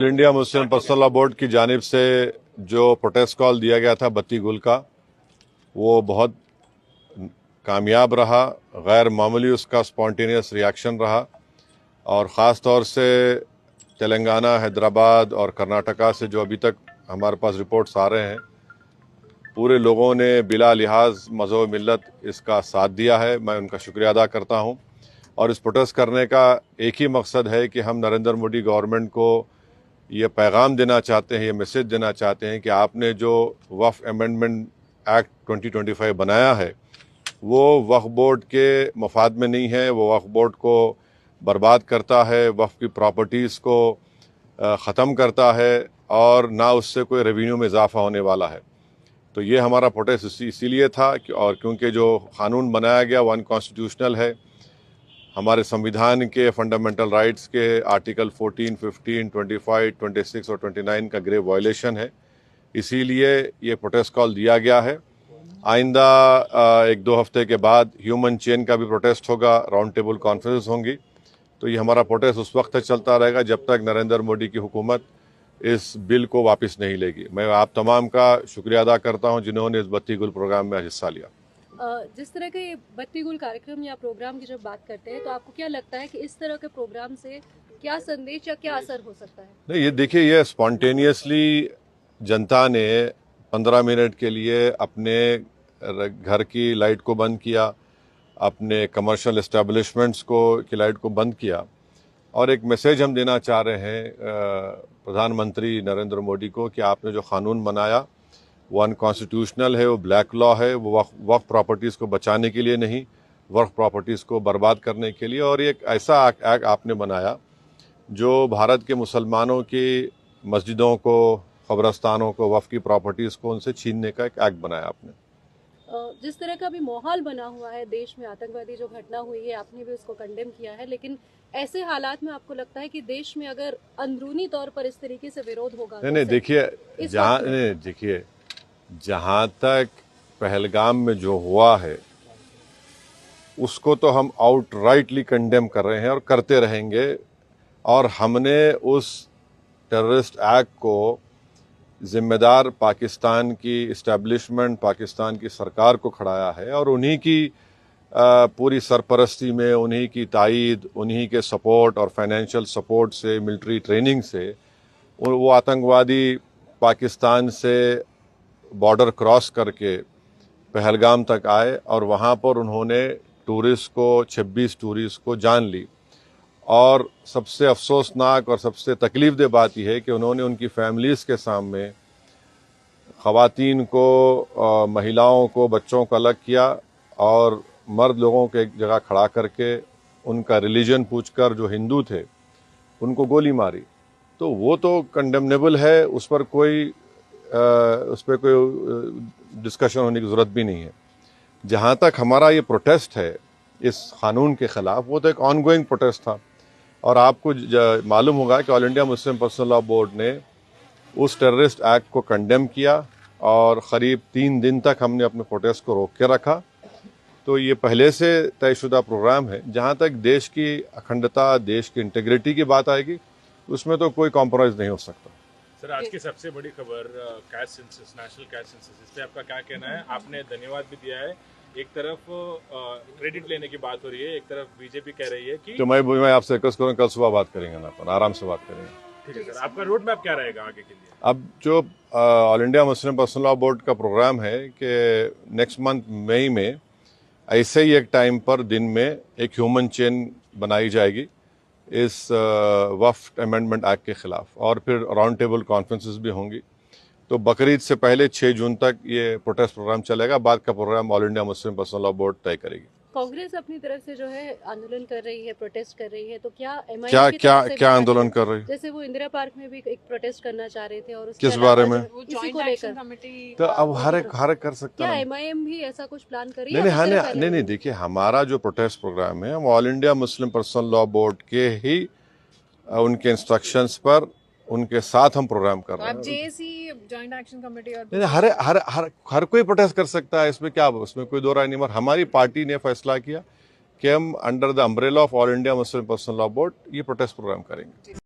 India Muslim personal law board की जानिब से जो प्रोटेस्ट कॉल दिया गया था बत्ती गुल का, वो बहुत कामयाब रहा। गैर मामूली उसका स्पॉन्टेनियस रिएक्शन रहा और ख़ास तौर से तेलंगाना, हैदराबाद और कर्नाटका से जो अभी तक हमारे पास रिपोर्ट्स आ रहे हैं, पूरे लोगों ने बिला लिहाज मज़हब मिल्लत इसका साथ दिया है। मैं उनका शुक्रिया अदा करता हूँ। और इस प्रोटेस्ट करने का एक ही मकसद है कि हम नरेंद्र मोदी गवर्नमेंट को ये पैगाम देना चाहते हैं, ये मैसेज देना चाहते हैं कि आपने जो वक्फ अमेंडमेंट एक्ट 2025 बनाया है वो वक्फ बोर्ड के मफाद में नहीं है। वो वक्फ बोर्ड को बर्बाद करता है, वक्फ की प्रॉपर्टीज़ को ख़त्म करता है और ना उससे कोई रेवेन्यू में इजाफा होने वाला है। तो ये हमारा प्रोटेस्ट इसीलिए था और क्योंकि जो कानून बनाया गया वो अनकॉन्स्टिट्यूशनल है, हमारे संविधान के फंडामेंटल राइट्स के आर्टिकल 14, 15, 25, 26 और 29 का ग्रेव वायलेशन है। इसीलिए ये प्रोटेस्ट कॉल दिया गया है। आइंदा 1-2 हफ्ते के बाद ह्यूमन चेन का भी प्रोटेस्ट होगा, राउंड टेबल कॉन्फ्रेंस होंगी। तो ये हमारा प्रोटेस्ट उस वक्त तक चलता रहेगा जब तक नरेंद्र मोदी की हुकूमत इस बिल को वापस नहीं लेगी। मैं आप तमाम का शुक्रिया अदा करता हूँ जिन्होंने इस बत्ती गुल प्रोग्राम में हिस्सा लिया। जिस तरह के बत्ती गुल कार्यक्रम या प्रोग्राम की जब बात करते हैं तो आपको क्या लगता है कि इस तरह के प्रोग्राम से क्या संदेश या क्या असर हो सकता है? नहीं, ये देखिए, ये स्पॉन्टेनियसली जनता ने 15 मिनट के लिए अपने घर की लाइट को बंद किया, अपने कमर्शियल एस्टेब्लिशमेंट्स को की लाइट को बंद किया और एक मैसेज हम देना चाह रहे हैं प्रधानमंत्री नरेंद्र मोदी को कि आपने जो कानून बनाया वो अनकॉन्स्टिट्यूशनल है, वो ब्लैक लॉ है, वो वक्फ प्रॉपर्टीज़ को बचाने के लिए नहीं, वक्फ प्रॉपर्टीज़ को बर्बाद करने के लिए। और एक ऐसा एक्ट आपने बनाया जो भारत के मुसलमानों की मस्जिदों को, कब्रस्तानों को, वक्फ की प्रॉपर्टीज़ को उनसे छीनने का एक एक्ट बनाया आपने। जिस तरह का भी माहौल बना हुआ है देश में, आतंकवादी जो घटना हुई है आपने भी उसको कंडेम किया है, लेकिन ऐसे हालात में आपको लगता है कि देश में अगर अंदरूनी तौर पर इस तरीके से विरोध होगा? नहीं, देखिए, जहाँ तक पहलगाम में जो हुआ है उसको तो हम आउटराइटली कंडेम कर रहे हैं और करते रहेंगे। और हमने उस टेररिस्ट एक्ट को जिम्मेदार पाकिस्तान की इस्टेब्लिशमेंट, पाकिस्तान की सरकार को खड़ाया है और उन्हीं की पूरी सरपरस्ती में, उन्हीं की तायद, उन्हीं के सपोर्ट और फाइनेंशियल सपोर्ट से, मिलिट्री ट्रेनिंग से वो आतंकवादी पाकिस्तान से बॉर्डर क्रॉस करके पहलगाम तक आए और वहाँ पर उन्होंने 26 टूरिस्ट को जान ली। और सबसे अफसोसनाक और सबसे तकलीफदेह बात यह है कि उन्होंने उनकी फैमिलीज़ के सामने ख़वातीन को, महिलाओं को, बच्चों को अलग किया और मर्द लोगों के एक जगह खड़ा करके उनका रिलीजन पूछकर जो हिंदू थे उनको गोली मारी। तो वो तो कंडेमनेबल है, उस पर कोई डिस्कशन होने की ज़रूरत भी नहीं है। जहाँ तक हमारा ये प्रोटेस्ट है इस कानून के ख़िलाफ़, वो तो एक ऑनगोइंग प्रोटेस्ट था और आपको मालूम होगा कि all India Muslim personal law board ने उस टेररिस्ट एक्ट को कंडेम किया और क़रीब 3 दिन तक हमने अपने प्रोटेस्ट को रोक के रखा। तो ये पहले से तयशुदा प्रोग्राम है। जहाँ तक देश की अखंडता, देश की इंटीग्रिटी की बात आएगी, उसमें तो कोई कॉम्प्रोमाइज़ नहीं हो सकता। सर, आज की सबसे बड़ी खबर caste census, national caste census, इस पे आपका क्या कहना है? आपने धन्यवाद भी दिया है, एक तरफ क्रेडिट लेने की बात हो रही है, एक तरफ बीजेपी कह रही है कि तो मैं आपसे रिक्वेस्ट करूँ, कल सुबह बात करेंगे ना, अपन आराम से बात करेंगे। ठीक है सर, आपका रोड मैप क्या रहेगा आगे के लिए? अब जो all India Muslim personal law board का प्रोग्राम है कि नेक्स्ट मंथ मई में ऐसे ही एक टाइम पर दिन में एक ह्यूमन चेन बनाई जाएगी इस वक्फ अमेंडमेंट एक्ट के खिलाफ और फिर राउंड टेबल कॉन्फ्रेंसेस भी होंगी। तो बकरीद से पहले 6 जून तक ये प्रोटेस्ट प्रोग्राम चलेगा। बाद का program all India Muslim personal law board तय करेगी। कांग्रेस अपनी तरफ से जो है आंदोलन कर रही है, प्रोटेस्ट कर रही है, तो क्या एमआईएम क्या आंदोलन कर रही है? जैसे वो इंदिरा पार्क में भी एक प्रोटेस्ट करना चाह रहे थे और किस बारे में? इसी को लेकर तो अब हर एक कर सकता है। क्या एमआईएम भी ऐसा कुछ प्लान कर रही है? नहीं, देखिए, हमारा जो प्रोटेस्ट प्रोग्राम है वो all India Muslim personal law board के ही उनके इंस्ट्रक्शंस पर उनके साथ हम प्रोग्राम कर रहे हैं। जेएसी जॉइंट एक्शन कमेटी और नहीं, हर कोई प्रोटेस्ट कर सकता है, इसमें क्या, उसमें कोई दो राय नहीं। मगर हमारी पार्टी ने फैसला किया कि हम under the umbrella of all India Muslim personal law board ये प्रोटेस्ट प्रोग्राम करेंगे।